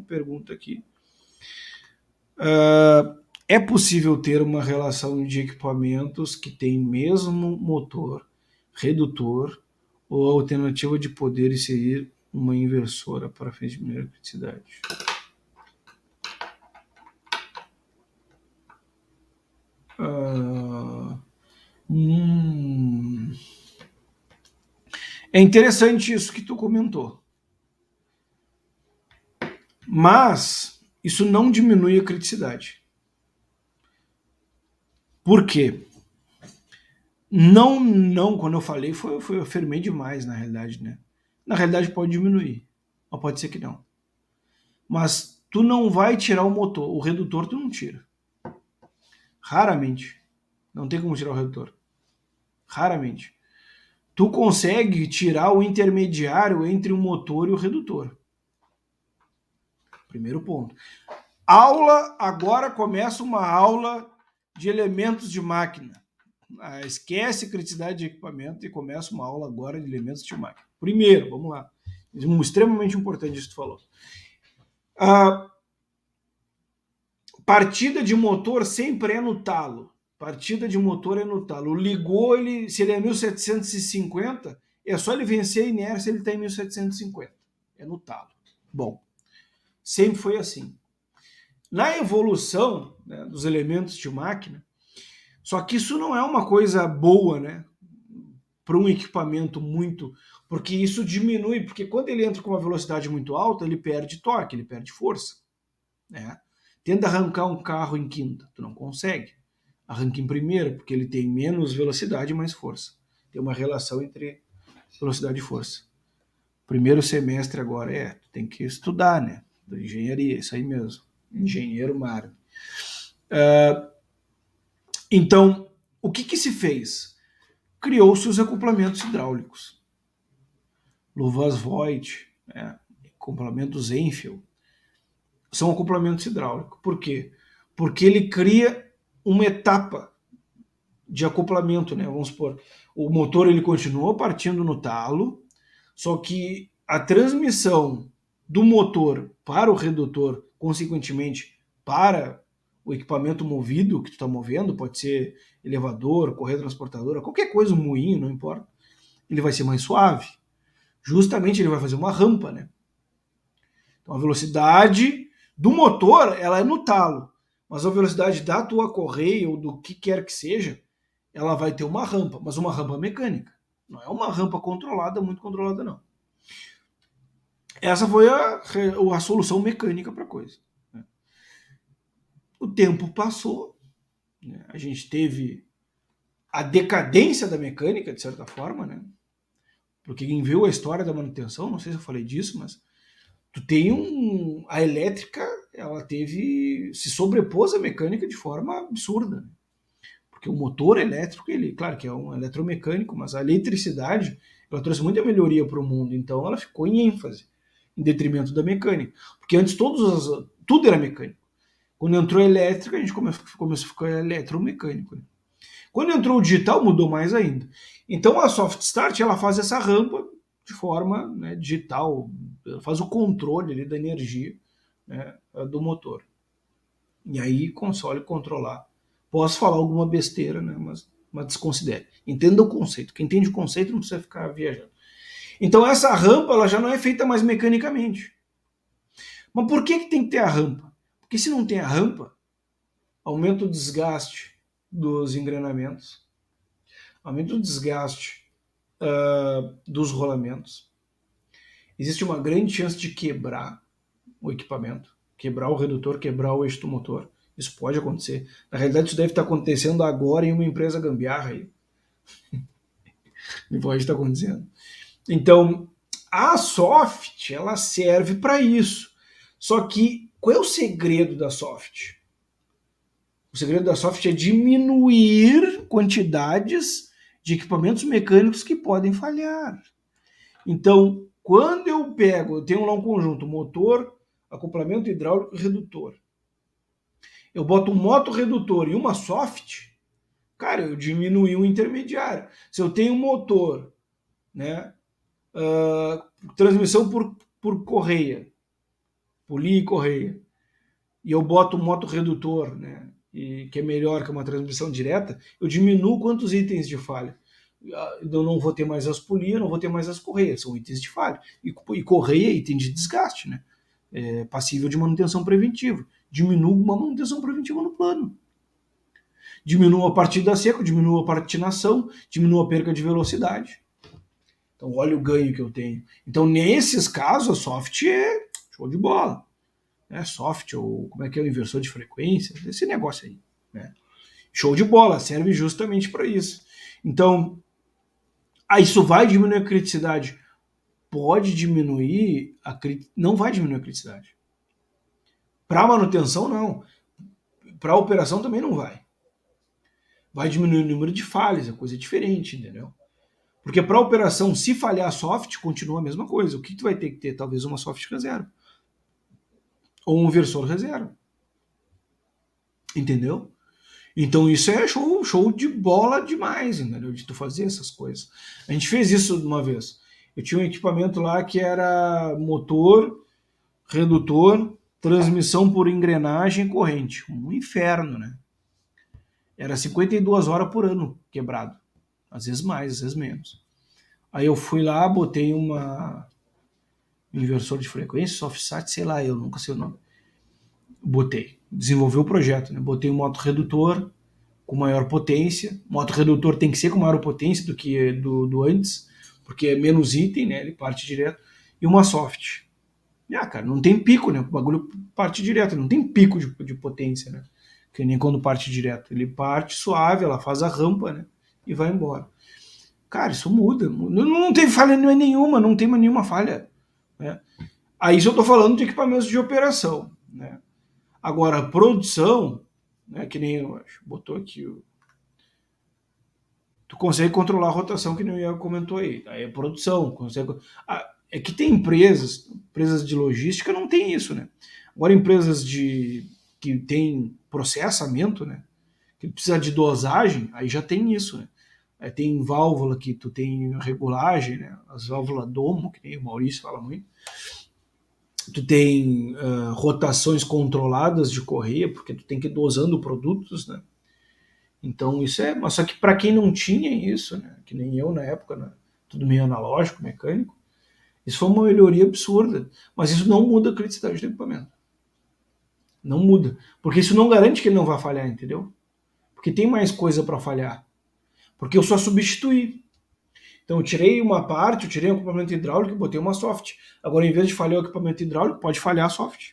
pergunta aqui. É possível ter uma relação de equipamentos que tem mesmo motor, redutor ou alternativa de poder inserir uma inversora para fins de diminuir a criticidade? É interessante isso que tu comentou. Mas isso não diminui a criticidade. Por quê? Não, quando eu falei, eu afirmei demais, na realidade, né? Na realidade pode diminuir, mas pode ser que não. Mas tu não vai tirar o motor, o redutor tu não tira. Raramente. Não tem como tirar o redutor. Raramente. Tu consegue tirar o intermediário entre o motor e o redutor. Primeiro ponto. Agora começa uma aula de elementos de máquina. Esquece a criticidade de equipamento e começa uma aula agora de elementos de máquina. Primeiro, vamos lá. Extremamente importante isso que tu falou. Partida de motor sempre é no talo. Partida de motor é no talo. Ligou, se ele é 1750, é só ele vencer a inércia, ele está em 1750. É no talo. Bom, sempre foi assim. Na evolução, né, dos elementos de máquina, só que isso não é uma coisa boa, né, para um equipamento muito... Porque isso diminui, porque quando ele entra com uma velocidade muito alta, ele perde torque, ele perde força. Né? Tenta arrancar um carro em quinta, tu não consegue. Arranca em primeira, porque ele tem menos velocidade e mais força. Tem uma relação entre velocidade e força. Primeiro semestre agora tu tem que estudar, né? Da engenharia, isso aí mesmo. Engenheiro Mário. Então, o que se fez? Criou-se os acoplamentos hidráulicos. Luvas Voigt, né? Acoplamentos Enfield. São acoplamentos hidráulicos. Por quê? Porque ele cria uma etapa de acoplamento, né? Vamos supor, o motor ele continua partindo no talo, só que a transmissão do motor para o redutor, consequentemente para o equipamento movido que tu está movendo, pode ser elevador, correia transportadora, qualquer coisa, um moinho, não importa, ele vai ser mais suave. Justamente ele vai fazer uma rampa, né? Então a velocidade do motor, ela é no talo, mas a velocidade da tua correia ou do que quer que seja, ela vai ter uma rampa, mas uma rampa mecânica. Não é uma rampa controlada, muito controlada, não. Essa foi a solução mecânica para a coisa. Né? O tempo passou, né? A gente teve a decadência da mecânica, de certa forma, né? Porque quem viu a história da manutenção, não sei se eu falei disso, mas tu tem a elétrica, ela se sobrepôs à mecânica de forma absurda. Né? Porque o motor elétrico, ele, claro que é um eletromecânico, mas a eletricidade, ela trouxe muita melhoria para o mundo, então ela ficou em ênfase, em detrimento da mecânica. Porque antes tudo era mecânico. Quando entrou a elétrica, a gente começou a ficar eletromecânico. Né? Quando entrou o digital, mudou mais ainda. Então a Soft Start, ela faz essa rampa de forma, né, digital, ela faz o controle ali da energia, né, do motor. E aí console controlar. Posso falar alguma besteira, né, mas desconsidere. Entenda o conceito. Quem entende o conceito não precisa ficar viajando. Então essa rampa ela já não é feita mais mecanicamente. Mas por que tem que ter a rampa? Porque se não tem a rampa, aumenta o desgaste dos engrenamentos, aumenta o desgaste dos rolamentos. Existe uma grande chance de quebrar o equipamento, quebrar o redutor, quebrar o eixo do motor. Isso pode acontecer. Na realidade, isso deve estar acontecendo agora em uma empresa gambiarra aí. E pode estar acontecendo. Então, a Soft, ela serve para isso. Só que, qual é o segredo da Soft? O segredo da Soft é diminuir quantidades de equipamentos mecânicos que podem falhar. Então, quando eu tenho lá um conjunto, motor, acoplamento hidráulico e redutor. Eu boto um motorredutor e uma soft, cara, eu diminui o intermediário. Se eu tenho um motor, né, transmissão por correia, polia e correia, e eu boto um motorredutor, né, que é melhor que uma transmissão direta, eu diminuo quantos itens de falha. Eu não vou ter mais as polias, não vou ter mais as correias, são itens de falha. E correia é item de desgaste, né? É passível de manutenção preventiva. Diminuo uma manutenção preventiva no plano. Diminuo a partida seca, diminuo a patinação, diminuo a perca de velocidade. Então, olha o ganho que eu tenho. Então, nesses casos, a soft é show de bola. Né? Soft, ou como é que é o inversor de frequência, esse negócio aí. Né? Show de bola, serve justamente para isso. Então, isso vai diminuir a criticidade? Pode diminuir, não vai diminuir a criticidade. Para manutenção, não. Para operação também não vai. Vai diminuir o número de falhas, é coisa diferente, entendeu? Porque para operação, se falhar a soft, continua a mesma coisa. O que tu vai ter que ter? Talvez uma soft reserva. Ou um inversor reserva. Entendeu? Então isso é show de bola demais, entendeu? De tu fazer essas coisas. A gente fez isso uma vez. Eu tinha um equipamento lá que era motor, redutor, transmissão por engrenagem e corrente. Um inferno, né? Era 52 horas por ano quebrado. Às vezes mais, às vezes menos. Aí eu fui lá, botei um inversor de frequência, SoftSat, sei lá, eu nunca sei o nome. Botei. Desenvolvi o projeto, né? Botei um motorredutor com maior potência. O motorredutor tem que ser com maior potência do que do antes, porque é menos item, né? Ele parte direto. E uma soft. Cara, não tem pico, né? O bagulho parte direto, não tem pico de potência, né? Que nem quando parte direto. Ele parte suave, ela faz a rampa, né? E vai embora. Cara, isso muda. Não tem falha nenhuma, não tem nenhuma falha. Né? Aí isso eu tô falando de equipamentos de operação, né? Agora, produção, né, que nem eu acho, botou aqui tu consegue controlar a rotação, que nem o Iago comentou aí. Aí é produção, consegue. É que tem empresas de logística não tem isso, né? Agora empresas que tem processamento, né? Que precisa de dosagem, aí já tem isso, né? Aí tem válvula que tu tem regulagem, né? As válvulas domo, que nem o Maurício fala muito. Tu tem rotações controladas de correia, porque tu tem que ir dosando produtos, né? Então isso é, mas só que para quem não tinha isso, né? Que nem eu na época, né? Tudo meio analógico, mecânico, isso foi uma melhoria absurda, mas isso não muda a criticidade do equipamento. Não muda, porque isso não garante que ele não vai falhar, entendeu? Porque tem mais coisa para falhar. Porque eu só substituí. Então eu tirei uma parte, eu tirei o equipamento hidráulico e botei uma soft. Agora, em vez de falhar o equipamento hidráulico, pode falhar a soft.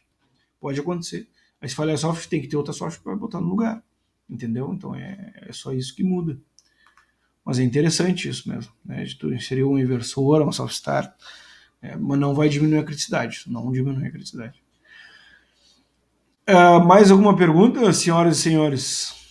Pode acontecer. Aí se falhar a soft, tem que ter outra soft para botar no lugar. Entendeu? Então é só isso que muda. Mas é interessante isso mesmo, né? De tu inserir um inversor, uma soft start, mas não vai diminuir a criticidade. Isso não diminui a criticidade. Mais alguma pergunta, senhoras e senhores?